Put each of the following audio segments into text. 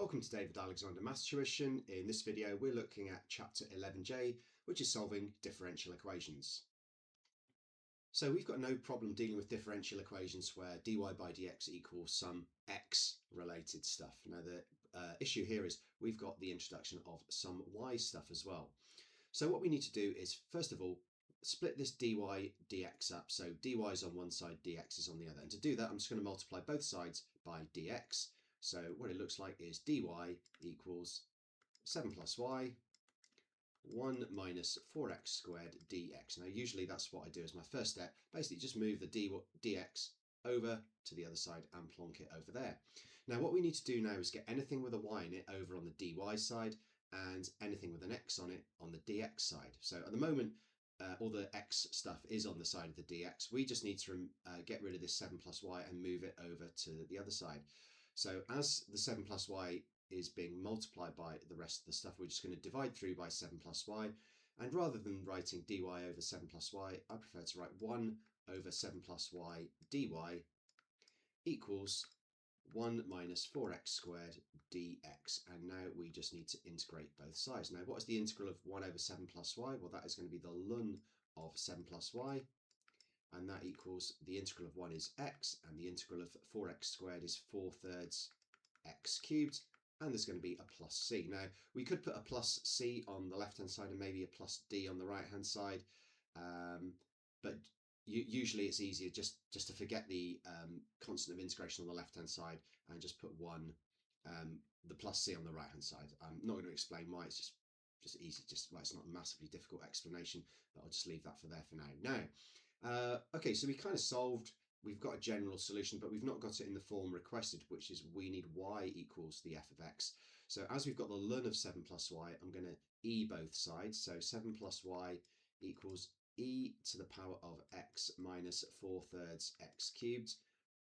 Welcome to David Alexander Maths Tuition. In this video we're looking at chapter 11J, which is solving differential equations. So we've got no problem dealing with differential equations where dy by dx equals some x related stuff. Now the issue here is we've got the introduction of some y stuff as well. So what we need to do is first of all split this dy dx up, so dy is on one side, dx is on the other, and to do that I'm just going to multiply both sides by dx. So what it looks like is dy equals 7 plus y 1 minus 4x squared dx. Now usually that's what I do as my first step, basically just move the dx over to the other side and plonk it over there. Now what we need to do now is get anything with a y in it over on the dy side and anything with an x on it on the dx side. So at the moment all the x stuff is on the side of the dx. We just need to get rid of this 7 plus y and move it over to the other side. So as the 7 plus y is being multiplied by the rest of the stuff, we're just going to divide through by 7 plus y. And rather than writing dy over 7 plus y, I prefer to write 1 over 7 plus y dy equals 1 minus 4x squared dx. And now we just need to integrate both sides. Now what is the integral of 1 over 7 plus y? Well, that is going to be the ln of 7 plus y. And that equals the integral of 1 is x, and the integral of 4x squared is 4/3 x cubed, and there's going to be a plus c. Now we could put a plus c on the left hand side and maybe a plus d on the right hand side, but usually it's easier just to forget the constant of integration on the left hand side and just put the plus c on the right hand side. I'm not going to explain why, it's just easy, well, it's not a massively difficult explanation, but I'll just leave that for there for now. Okay, so we kind of solved, we've got a general solution, but we've not got it in the form requested, which is we need y equals the f of x. So as we've got the ln of 7 plus y, I'm going to e both sides. So 7 plus y equals e to the power of x minus 4/3 x cubed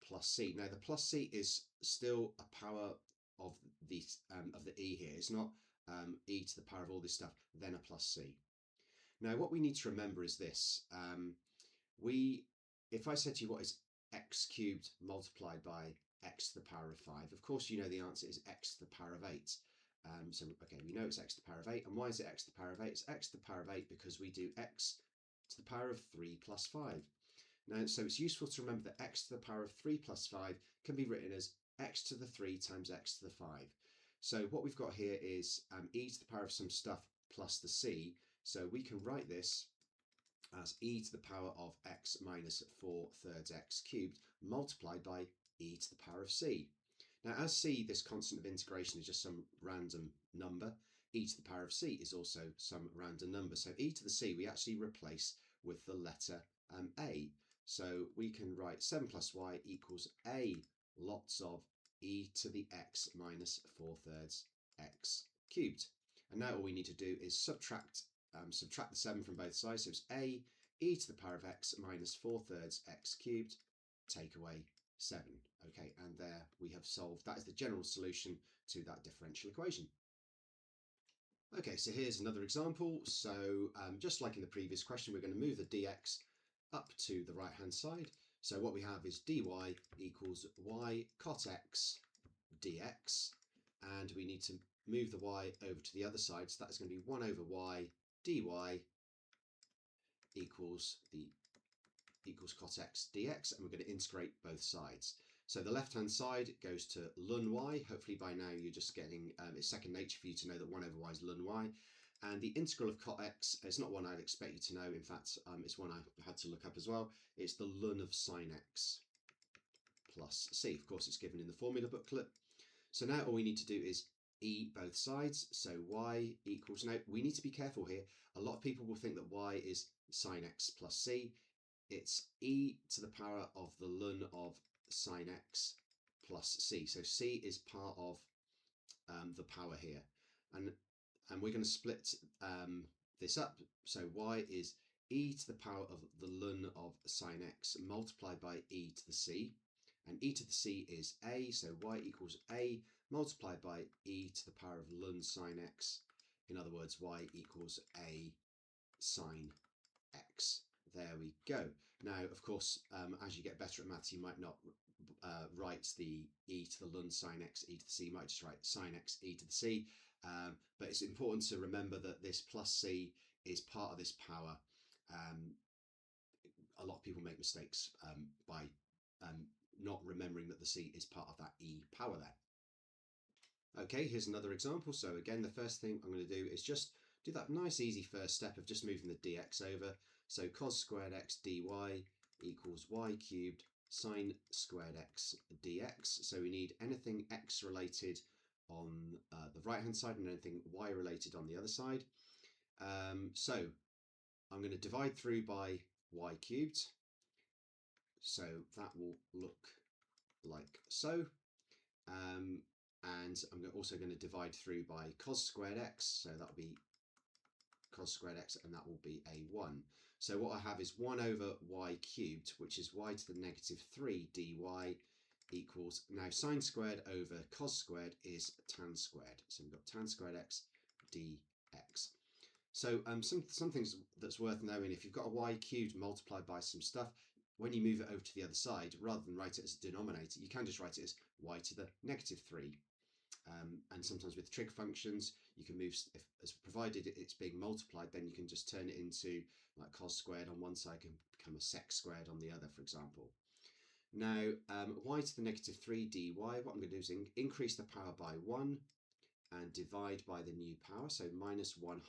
plus c. Now the plus c is still a power of the e here. It's not e to the power of all this stuff, then a plus c. Now what we need to remember is this. If I said to you what is x cubed multiplied by x to the power of 5, of course you know the answer is x to the power of 8. So okay, we know it's x to the power of 8. And why is it x to the power of 8? It's x to the power of 8 because we do x to the power of 3 plus 5. Now, so it's useful to remember that x to the power of 3 plus 5 can be written as x to the 3 times x to the 5. So what we've got here is e to the power of some stuff plus the c. So we can write this as e to the power of x minus 4/3 x cubed multiplied by e to the power of c. Now as c, this constant of integration, is just some random number, e to the power of c is also some random number. So e to the c we actually replace with the letter a. So we can write 7 plus y equals a lots of e to the x minus 4/3 x cubed. And now all we need to do is subtract the 7 from both sides. So it's a e to the power of x minus 4/3 x cubed, take away 7. Okay, and there we have solved. That is the general solution to that differential equation. Okay, so here's another example. So just like in the previous question, we're going to move the dx up to the right hand side. So what we have is dy equals y cot x dx, and we need to move the y over to the other side. So that's going to be 1 over y dy equals cot x dx, and we're going to integrate both sides. So the left hand side goes to ln y. Hopefully by now you're just getting it's second nature for you to know that 1 over y is ln y, and the integral of cot x is not one I'd expect you to know. In fact, it's one I had to look up as well. It's the ln of sine x plus c. Of course it's given in the formula booklet. So now all we need to do is e both sides. So y equals, now we need to be careful here. A lot of people will think that y is sine x plus c. It's e to the power of the ln of sine x plus c. So c is part of the power here, and we're going to split this up. So y is e to the power of the ln of sine x multiplied by e to the c, and e to the c is a, so y equals a multiplied by e to the power of ln sine x. In other words, y equals a sine x. There we go. Now, of course, as you get better at maths, you might not write the e to the ln sine x e to the c. You might just write sine x e to the c. But it's important to remember that this plus c is part of this power. A lot of people make mistakes by not remembering that the c is part of that e power there. Okay, here's another example. So again, the first thing I'm going to do is just do that nice easy first step of just moving the dx over. So cos squared x dy equals y cubed sine squared x dx. So we need anything x related on the right hand side and anything y related on the other side. So I'm going to divide through by y cubed. So that will look like so. And I'm also going to divide through by cos squared x. So that'll be cos squared x, and that will be a 1. So what I have is 1 over y cubed, which is y to the negative 3 dy equals, now sine squared over cos squared is tan squared. So we've got tan squared x dx. So some things that's worth knowing: if you've got a y cubed multiplied by some stuff, when you move it over to the other side, rather than write it as a denominator, you can just write it as y to the negative 3. And sometimes with trig functions, you can move, as provided it's being multiplied, then you can just turn it into like cos squared on one side can become a sec squared on the other, for example. Now, y to the negative 3 dy, what I'm going to do is increase the power by 1 and divide by the new power, so minus 1/2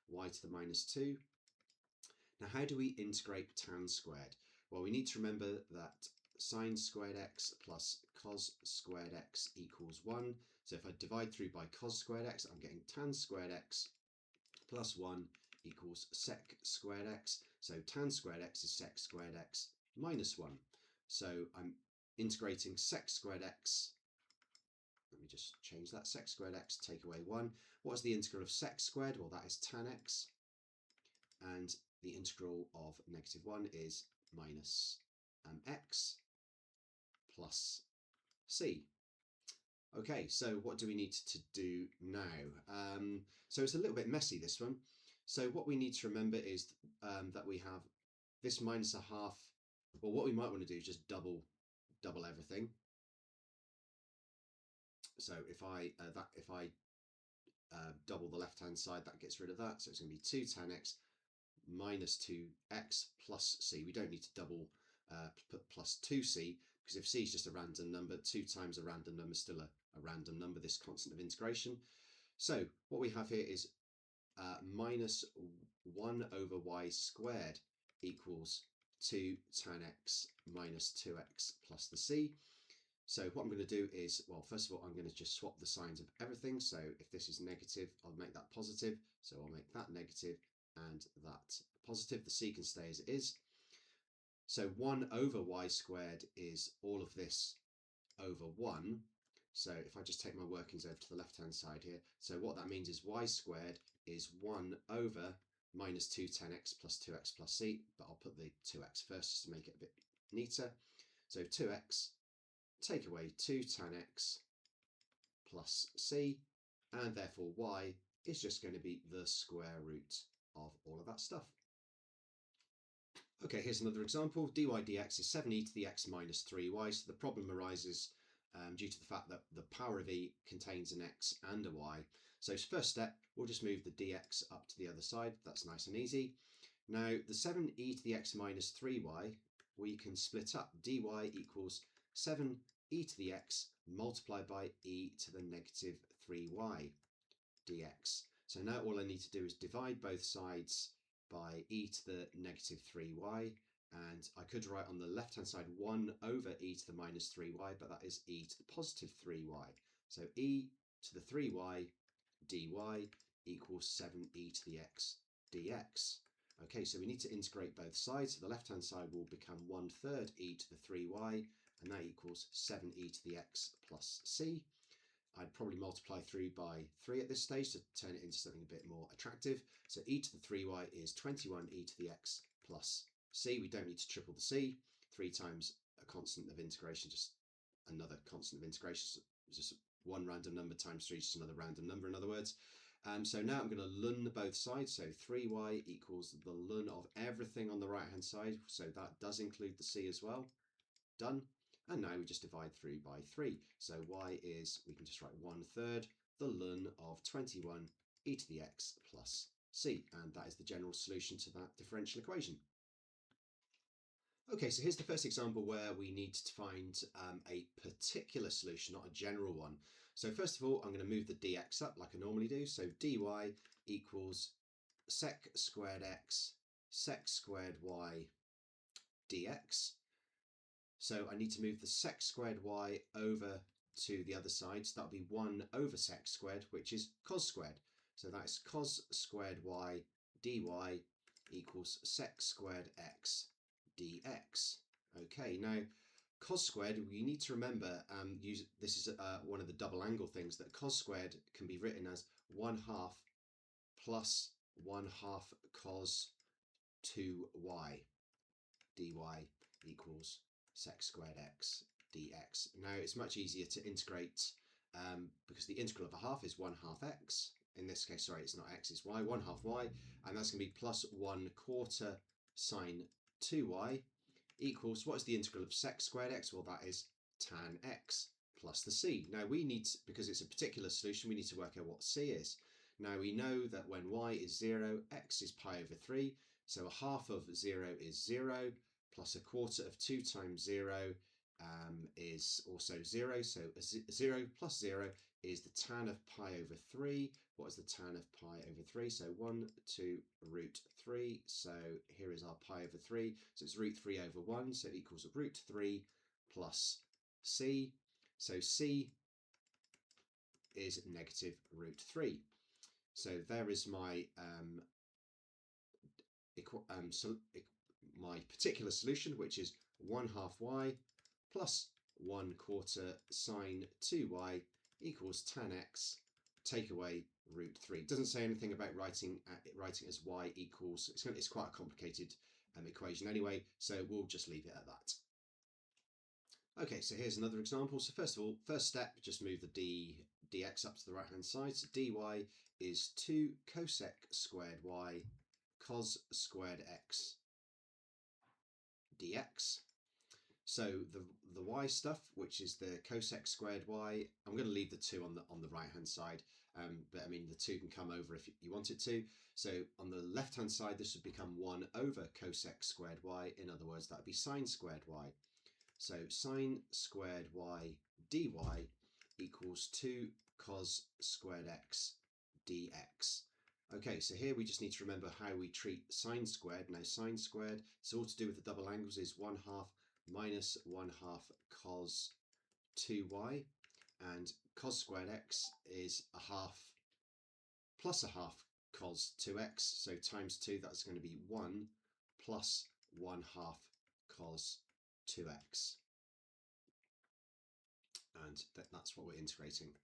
y to the minus 2. Now, how do we integrate tan squared? Well, we need to remember that sine squared x plus cos squared x equals 1. So if I divide through by cos squared x, I'm getting tan squared x plus 1 equals sec squared x. So tan squared x is sec squared x minus 1. So I'm integrating sec squared x. Let me just change that. Sec squared x, take away 1. What's the integral of sec squared? Well, that is tan x. And the integral of negative 1 is minus x plus c. Okay, so what do we need to do now? So it's a little bit messy, this one. So what we need to remember is that we have this minus 1/2. Well, what we might want to do is just double everything. So if I double the left hand side, that gets rid of that. So it's going to be 2 tan x minus 2x plus c. We don't need to double put plus 2c, because if c is just a random number, 2 times a random number is still a random number, this constant of integration. So what we have here is minus 1 over y squared equals 2 tan x minus 2x plus the c. So what I'm going to do is, well, first of all, I'm going to just swap the signs of everything. So if this is negative, I'll make that positive. So I'll make that negative and that positive. The c can stay as it is. So 1 over y squared is all of this over 1. So if I just take my workings over to the left-hand side here, so what that means is y squared is 1 over minus 2 tan x plus 2x plus c, but I'll put the 2x first just to make it a bit neater. So 2x, take away 2 tan x plus c, and therefore y is just going to be the square root of all of that stuff. Okay, here's another example. dy dx is 7e to the x minus 3y. So the problem arises due to the fact that the power of e contains an x and a y. So first step, we'll just move the dx up to the other side. That's nice and easy. Now, the 7e to the x minus 3y, we can split up. dy equals 7e to the x multiplied by e to the negative 3y dx. So now all I need to do is divide both sides by e to the negative 3y, and I could write on the left hand side 1 over e to the minus 3y, but that is e to the positive 3y. So e to the 3y dy equals 7e to the x dx. Okay, so we need to integrate both sides. So the left hand side will become 1/3 e to the 3y, and that equals 7e to the x plus c. I'd probably multiply through by 3 at this stage to turn it into something a bit more attractive. So e to the 3y is 21e to the x plus c. We don't need to triple the c. 3 times a constant of integration, just another constant of integration, just one random number times 3 is just another random number, in other words. So now I'm going to ln both sides. So 3y equals the ln of everything on the right hand side. So that does include the c as well. Done. and now we just divide through by 3. So y is, we can just write 1/3 the ln of 21 e to the x plus c, and that is the general solution to that differential equation. Okay, so here's the first example where we need to find a particular solution, not a general one. So first of all, I'm going to move the dx up like I normally do. So dy equals sec squared x sec squared y dx. So I need to move the sec squared y over to the other side. So that'll be 1 over sec squared, which is cos squared. So that's cos squared y dy equals sec squared x dx. Okay, now cos squared, you need to remember, this is one of the double angle things, that cos squared can be written as 1/2 plus 1/2 cos 2y dy equals sec squared x dx. Now it's much easier to integrate because the integral of a half is 1/2 x. In this case, sorry, it's not x, it's y, 1/2 y, and that's going to be plus 1/4 sine 2y equals, what is the integral of sec squared x? Well, that is tan x plus the c. Now we need, because it's a particular solution, we need to work out what c is. Now we know that when y is 0, x is pi over 3, so a half of 0 is 0, plus a quarter of 2 times 0 is also 0, so 0 plus 0 is the tan of pi over 3. What is the tan of pi over 3? So 1, 2, root 3. So here is our pi over 3. So it's root 3 over 1. So it equals root 3 plus c. So c is negative root 3. So there is my my particular solution, which is 1/2 y plus 1/4 sine 2y equals tan x, take away root 3. It doesn't say anything about writing as y equals, it's quite a complicated equation anyway, so we'll just leave it at that. Okay, so here's another example. So first of all, first step, just move the dx up to the right hand side. So dy is 2 cosec squared y cos squared x dx. So the y stuff, which is the cosec squared y, I'm going to leave the 2 on the right hand side, but I mean the 2 can come over if you want it to. So on the left hand side, this would become 1 over cosec squared y. In other words, that would be sine squared y. So sine squared y dy equals 2 cos squared x dx. Okay, so here we just need to remember how we treat sine squared. Now sine squared, it's all to do with the double angles, is 1/2 minus 1/2 cos 2y, and cos squared x is a half plus a half cos 2x, so times 2, that's going to be 1 plus 1/2 cos 2x, and that's what we're integrating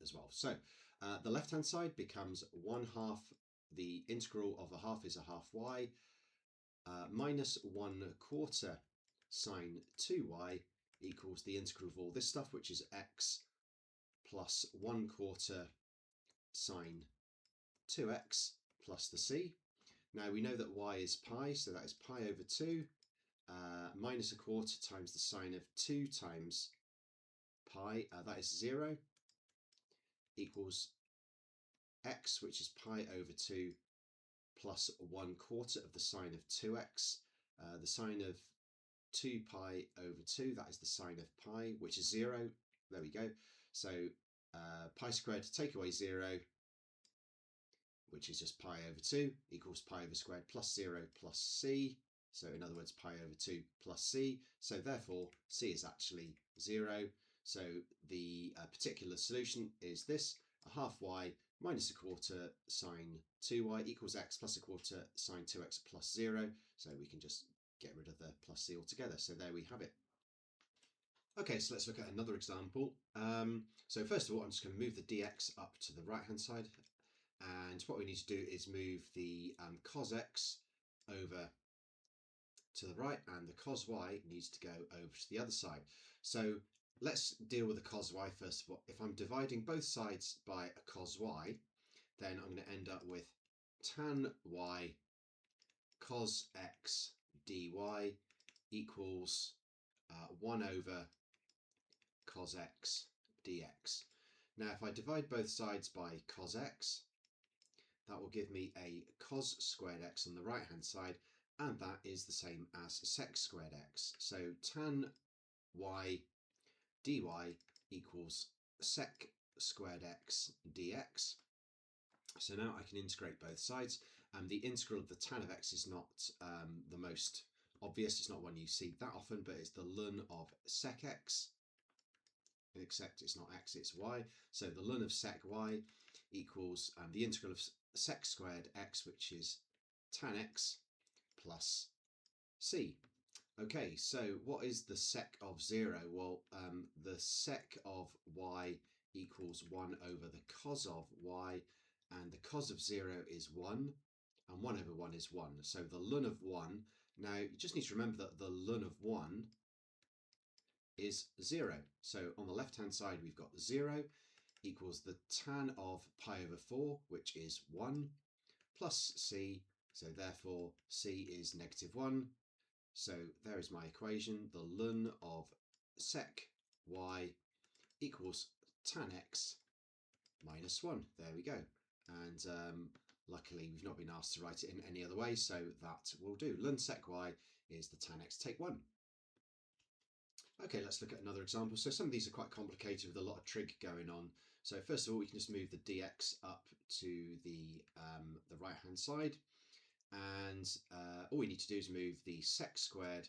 as well. So the left hand side becomes 1/2, the integral of a half is a half y, minus 1/4 sine 2y equals the integral of all this stuff, which is x, plus 1/4 sine 2x plus the c. Now we know that y is pi, so that is pi over 2 minus 1/4 times the sine of 2 times pi, that is 0, equals x, which is pi over 2 plus 1/4 of the sine of 2x. The sine of 2 pi over 2, that is the sine of pi, which is 0. There we go. So pi squared to take away 0, which is just pi over 2, equals pi over squared plus 0 plus c. So in other words, pi over 2 plus c. So therefore, c is actually 0. So the particular solution is this: a half y minus 1/4 sine 2y equals x plus 1/4 sine 2x plus 0. So we can just get rid of the plus c altogether. So there we have it. Okay, so let's look at another example. So first of all, I'm just going to move the dx up to the right hand side. And what we need to do is move the cos x over to the right, and the cos y needs to go over to the other side. So let's deal with the cos y first of all. If I'm dividing both sides by a cos y, then I'm going to end up with tan y cos x dy equals 1 over cos x dx. Now if I divide both sides by cos x, that will give me a cos squared x on the right hand side, and that is the same as sec squared x. So tan y dy equals sec squared x dx. So now I can integrate both sides, and the integral of the tan of x is not the most obvious, it's not one you see that often, but it's the ln of sec x, except it's not x, it's y. So the ln of sec y equals the integral of sec squared x, which is tan x, plus c. Okay, so what is the sec of 0? Well, the sec of y equals 1 over the cos of y, and the cos of 0 is 1, and 1 over 1 is 1. So the ln of 1, now you just need to remember that the ln of 1 is 0. So on the left hand side we've got 0 equals the tan of pi over 4, which is 1, plus c, so therefore c is negative 1. So there is my equation, the ln of sec y equals tan x minus 1. There we go. And luckily we've not been asked to write it in any other way, so that will do. Ln sec y is the tan x take 1. Okay, let's look at another example. So some of these are quite complicated with a lot of trig going on. So first of all, we can just move the dx up to the right hand side, and all we need to do is move the sec squared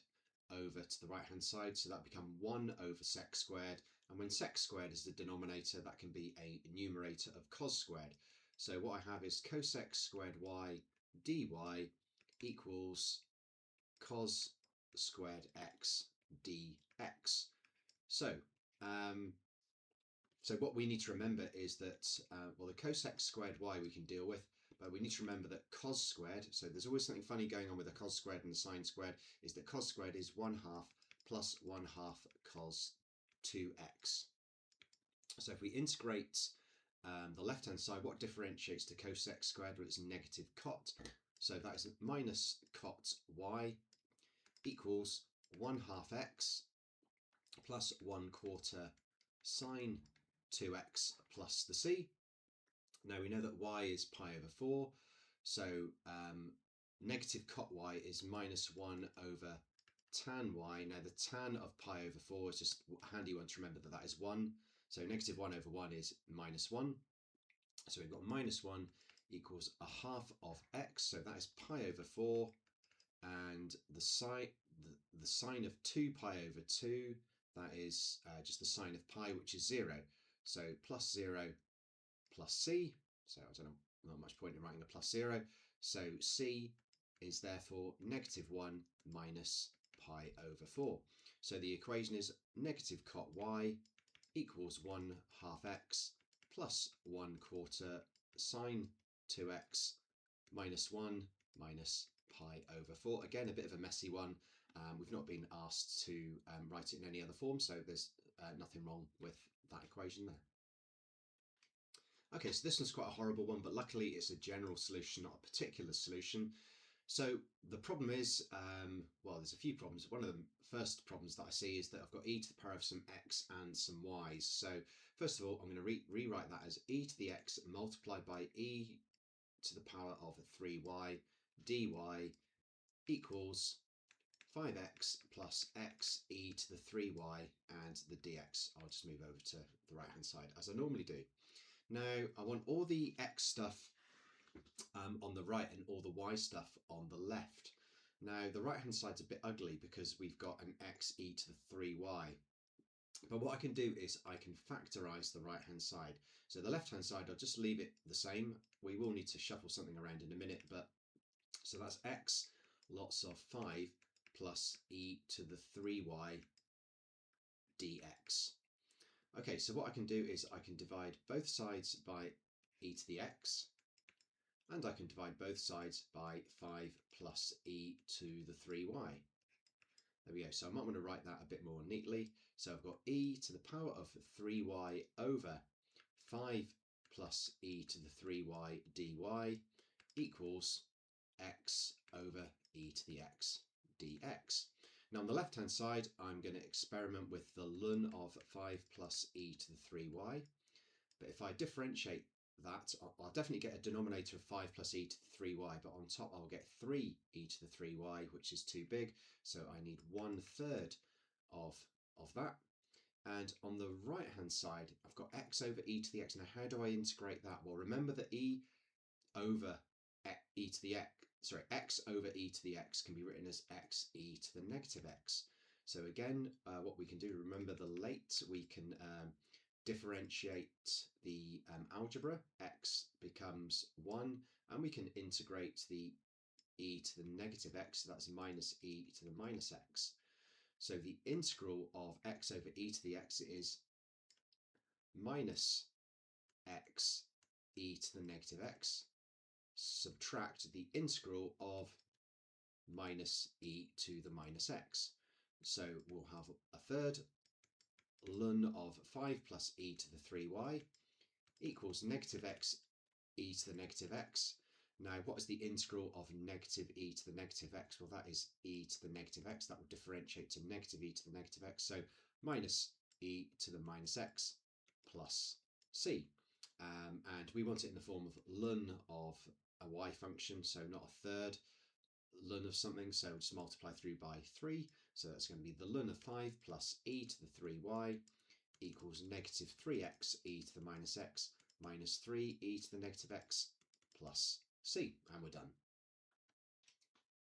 over to the right hand side, so that become 1 over sec squared, and when sec squared is the denominator, that can be a numerator of cos squared. So what I have is cosec squared y dy equals cos squared x dx. So what we need to remember is that, well, the cosec squared y we can deal with, but we need to remember that cos squared, so there's always something funny going on with the cos squared and the sine squared, is that cos squared is 1/2 plus 1/2 cos 2x. So if we integrate the left hand side, what differentiates to cosec squared? Well, it's negative cot. So that is minus cot y equals 1/2 x plus 1/4 sine 2x plus the c. Now we know that y is pi over 4, so negative cot y is minus 1 over tan y. Now the tan of pi over 4 is just a handy one to remember that that is 1, so negative 1 over 1 is minus 1. So we've got minus 1 equals 1/2 of x, so that is pi over 4, and the sine of 2 pi over 2, that is just the sine of pi, which is 0. So plus 0 plus c, so I don't know, not much point in writing a plus 0. So c is therefore negative 1 minus pi over 4. So the equation is negative cot y equals 1/2 x plus 1/4 sine 2x minus 1 minus pi over 4. Again, a bit of a messy one. We've not been asked to write it in any other form, so there's nothing wrong with that equation there. Okay, so this one's quite a horrible one, but luckily it's a general solution, not a particular solution. So the problem is, well, there's a few problems. One of the first problems that I see is that I've got e to the power of some x and some y's. So first of all, I'm going to rewrite that as e to the x multiplied by e to the power of 3y dy equals 5x plus x e to the 3y and the dx. I'll just move over to the right hand side as I normally do. Now I want all the x stuff on the right and all the y stuff on the left. Now the right hand side's a bit ugly because we've got an x e to the 3y. But what I can do is I can factorise the right hand side. So the left hand side, I'll just leave it the same. We will need to shuffle something around in a minute, but so that's x lots of 5 plus e to the 3y dx. Okay, so what I can do is I can divide both sides by e to the x, and I can divide both sides by 5 plus e to the 3y. There we go. So I might want to write that a bit more neatly. So I've got e to the power of 3y over 5 plus e to the 3y dy equals x over e to the x dx. Now on the left hand side, I'm going to experiment with the ln of 5 plus e to the 3y. But if I differentiate that, I'll definitely get a denominator of 5 plus e to the 3y, but on top I'll get 3 e to the 3y, which is too big, so I need 1/3 of that. And on the right hand side, I've got x over e to the x. Now how do I integrate that? Well, remember that over e to the x over e to the x can be written as x e to the negative x. So again, what we can do, remember the late, we can differentiate the algebra. X becomes 1, and we can integrate the e to the negative x, so that's minus e to the minus x. So the integral of x over e to the x is minus x e to the negative x, subtract the integral of minus e to the minus x. So we'll have 1/3 ln of 5 plus e to the 3y equals negative x e to the negative x. Now, what is the integral of negative e to the negative x? Well, that is e to the negative x. That will differentiate to negative e to the negative x. So minus e to the minus x plus c. And we want it in the form of ln of a y function, so not 1/3 ln of something, so just multiply through by 3. So that's going to be the ln of 5 plus e to the 3y equals negative 3x e to the minus x minus 3 e to the negative x plus c, and we're done.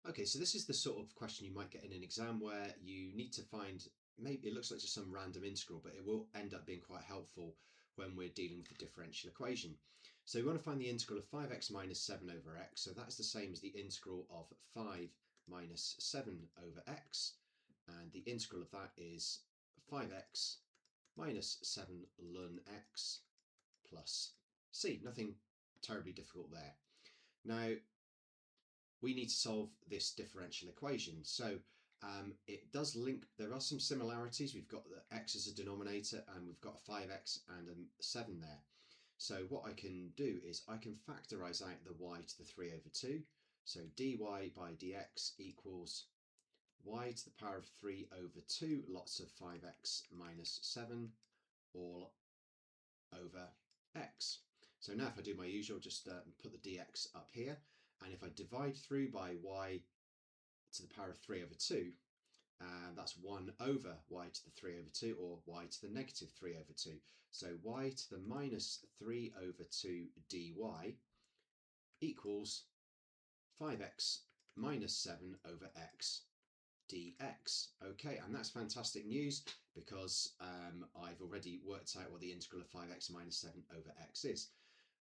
Okay, so this is the sort of question you might get in an exam where you need to find, maybe it looks like just some random integral, but it will end up being quite helpful when we're dealing with the differential equation. So we want to find the integral of 5x minus 7 over x, so that's the same as the integral of 5 minus 7 over x, and the integral of that is 5x minus 7 ln x plus c. Nothing terribly difficult there. Now, we need to solve this differential equation. So it does link, there are some similarities. We've got the x as a denominator and we've got a 5x and a 7 there. So what I can do is I can factorise out the y to the 3 over 2. So dy by dx equals y to the power of 3 over 2 lots of 5x minus 7 all over x. So now if I do my usual, just put the dx up here, and if I divide through by y to the power of 3 over 2, that's 1 over y to the 3 over 2, or y to the negative 3 over 2. So y to the minus 3 over 2 dy equals 5x minus 7 over x dx. Okay, and that's fantastic news because I've already worked out what the integral of 5x minus 7 over x is.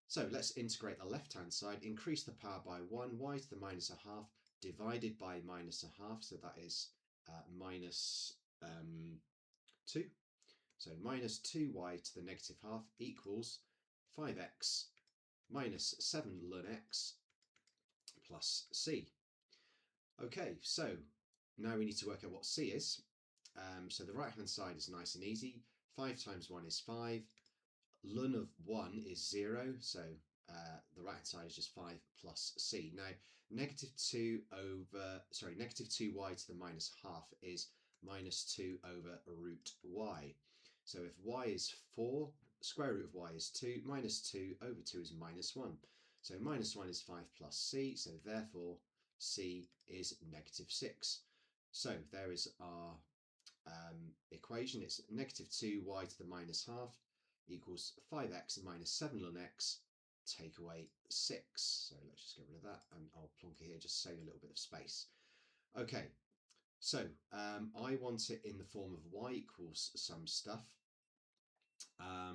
So let's integrate the left-hand side, increase the power by 1, y to the minus a half divided by minus a half, so that is minus 2. So minus 2y to the negative half equals 5x minus 7 ln x plus c. Okay, so now we need to work out what c is. So the right hand side is nice and easy. 5 times 1 is 5. Ln of 1 is 0, so the right hand side is just 5 plus c. Now negative 2y to the minus half is minus 2 over root y. So if y is 4, square root of y is 2, minus 2 over 2 is minus 1. So minus 1 is 5 plus c, so therefore c is negative 6. So there is our equation. It's negative 2y to the minus half equals 5x minus 7 ln x, take away 6. So let's just get rid of that, and I'll plonk it here, just save a little bit of space. Okay, so I want it in the form of y equals some stuff.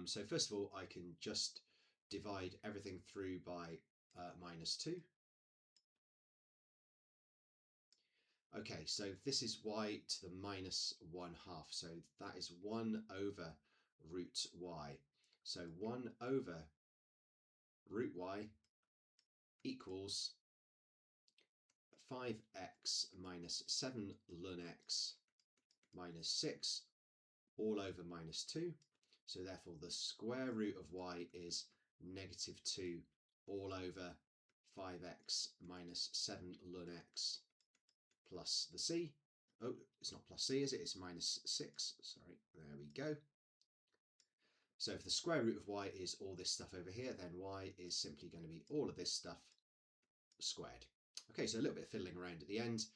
So first of all, I can just divide everything through by minus 2. Okay, so this is y to the minus 1/2, so that is 1 over root y. So 1 over root y equals 5x minus 7 ln x minus 6 all over minus 2. So therefore the square root of y is negative 2 all over 5x minus 7 ln x plus the c. Oh, it's not plus c, is it? It's minus 6. Sorry, there we go. So if the square root of y is all this stuff over here, then y is simply going to be all of this stuff squared. Okay, so a little bit of fiddling around at the end.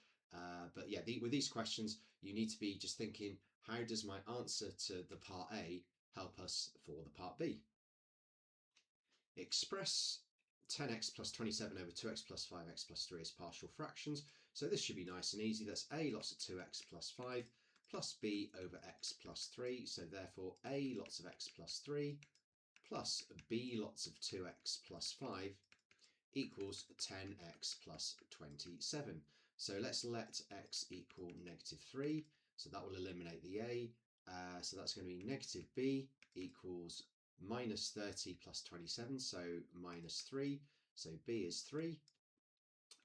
But yeah, with these questions, you need to be just thinking, how does my answer to the part A help us for the part B? Express 10x plus 27 over 2x plus 5x plus 3 as partial fractions. So this should be nice and easy. That's a lots of 2x plus 5 plus b over x plus 3. So therefore a lots of x plus 3 plus b lots of 2x plus 5 equals 10x plus 27. So let's let x equal negative 3. So that will eliminate the a. So that's going to be negative b equals minus 30 plus 27, so minus 3. So b is 3.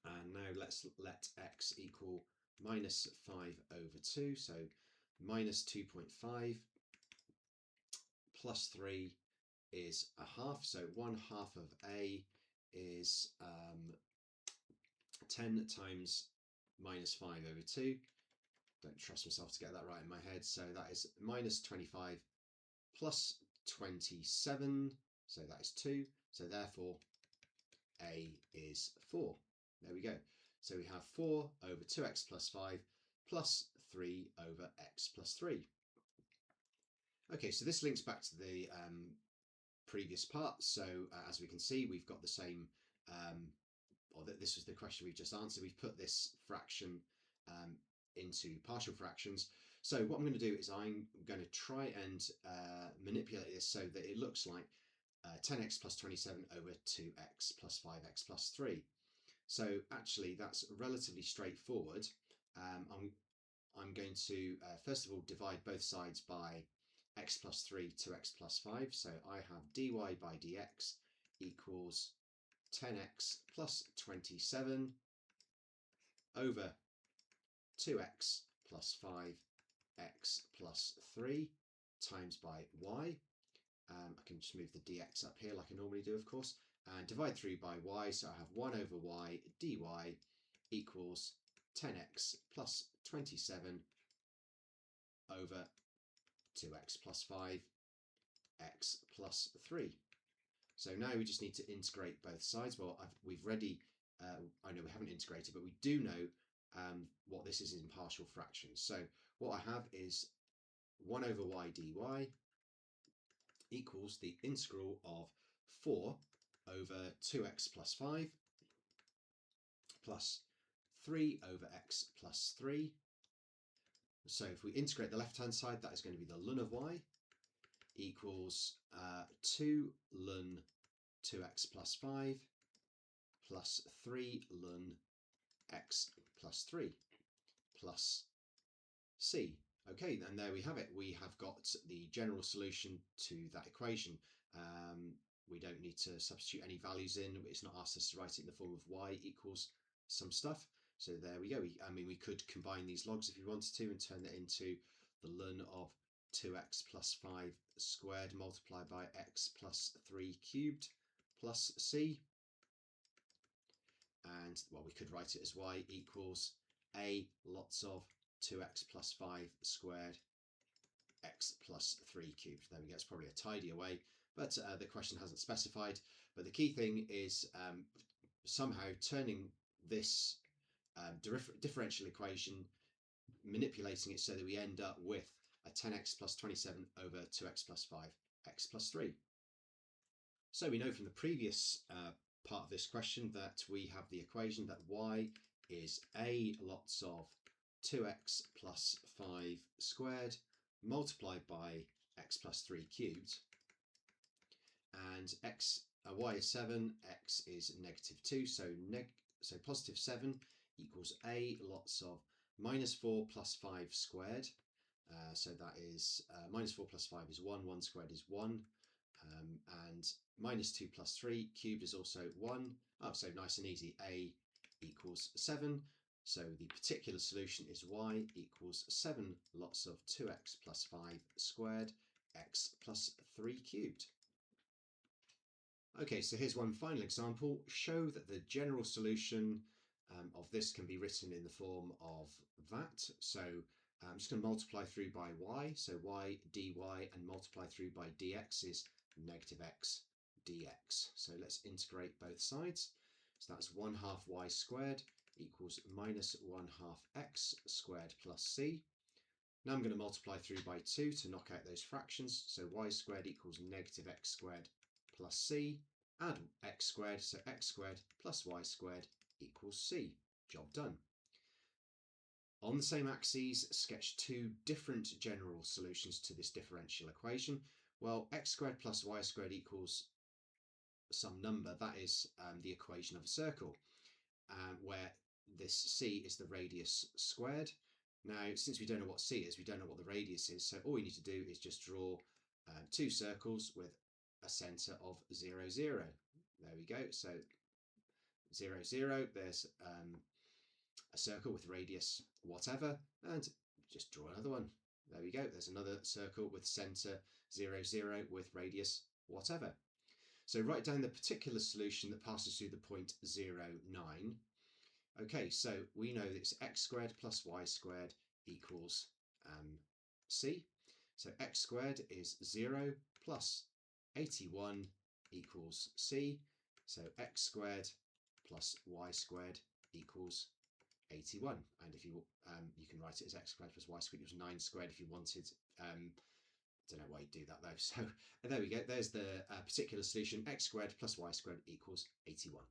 And now let's let x equal minus 5 over 2. So minus 2.5 plus 3 is a half. So 1/2 of a is 10 times minus 5 over 2. Don't trust myself to get that right in my head. So that is minus 25 plus 27. So that is 2. So therefore a is 4. There we go. So we have 4 over 2x plus 5 plus 3 over x plus 3. Okay, so this links back to the previous part. So as we can see, we've got the same, or that this was the question we've just answered. We've put this fraction into partial fractions. So what I'm going to do is I'm going to try and manipulate this so that it looks like 10x plus 27 over 2x plus 5x plus 3. So actually that's relatively straightforward. I'm going to first of all divide both sides by x plus 3 to x plus 5. So I have dy by dx equals 10x plus 27 over 2x plus 5x plus 3 times by y. I can just move the dx up here like I normally do, of course, and divide through by y. So I have 1 over y dy equals 10x plus 27 over 2x plus 5x plus 3. So now we just need to integrate both sides. Well, we've already, I know we haven't integrated, but we do know what this is in partial fractions. So what I have is 1 over y dy equals the integral of 4 over 2x plus 5 plus 3 over x plus 3. So if we integrate the left-hand side, that is going to be the ln of y equals 2 ln 2x plus 5 plus 3 ln x plus 3 plus c. Okay, and there we have it. We have got the general solution to that equation. We don't need to substitute any values in. It's not asked us to write it in the form of y equals some stuff. So there we go. We could combine these logs if we wanted to and turn that into the ln of 2x plus 5 squared multiplied by x plus 3 cubed plus c. And well, we could write it as y equals a lots of 2x plus 5 squared x plus 3 cubed. There we go. It's probably a tidier way, but the question hasn't specified. But the key thing is somehow turning this differential equation, manipulating it so that we end up with a 10x plus 27 over 2x plus 5 x plus 3. So we know from the previous part of this question that we have the equation that y is a lots of 2x plus 5 squared multiplied by x plus 3 cubed, and y is 7, x is negative 2, so positive 7 equals a lots of minus 4 plus 5 squared. So that is minus 4 plus 5 is 1, 1 squared is 1, and minus 2 plus 3 cubed is also 1. So nice and easy, a equals 7. So the particular solution is y equals 7 lots of 2x plus 5 squared x plus 3 cubed. Okay, so here's one final example. Show that the general solution of this can be written in the form of that. So I'm just going to multiply through by y. So y dy and multiply through by dx is negative x dx. So let's integrate both sides. So that's 1/2 y squared equals minus 1/2 x squared plus c. Now I'm going to multiply through by 2 to knock out those fractions. So y squared equals negative x squared plus c. Add x squared, so x squared plus y squared equals c. Job done. On the same axes, sketch two different general solutions to this differential equation. Well, x squared plus y squared equals some number. That is the equation of a circle, where this c is the radius squared. Now, since we don't know what c is, we don't know what the radius is, so all we need to do is just draw two circles with a centre of 0, 0. There we go. So 0, 0, there's a circle with radius whatever, and just draw another one. There we go. There's another circle with centre 0, 0 with radius whatever. So write down the particular solution that passes through the point 0, 9. Okay, so we know that it's x squared plus y squared equals c. So x squared is 0 plus 81 equals c. So x squared plus y squared equals 81. And if you can write it as x squared plus y squared equals 9 squared if you wanted. I don't know why you do that though. So there we go. There's the particular solution. X squared plus y squared equals 81.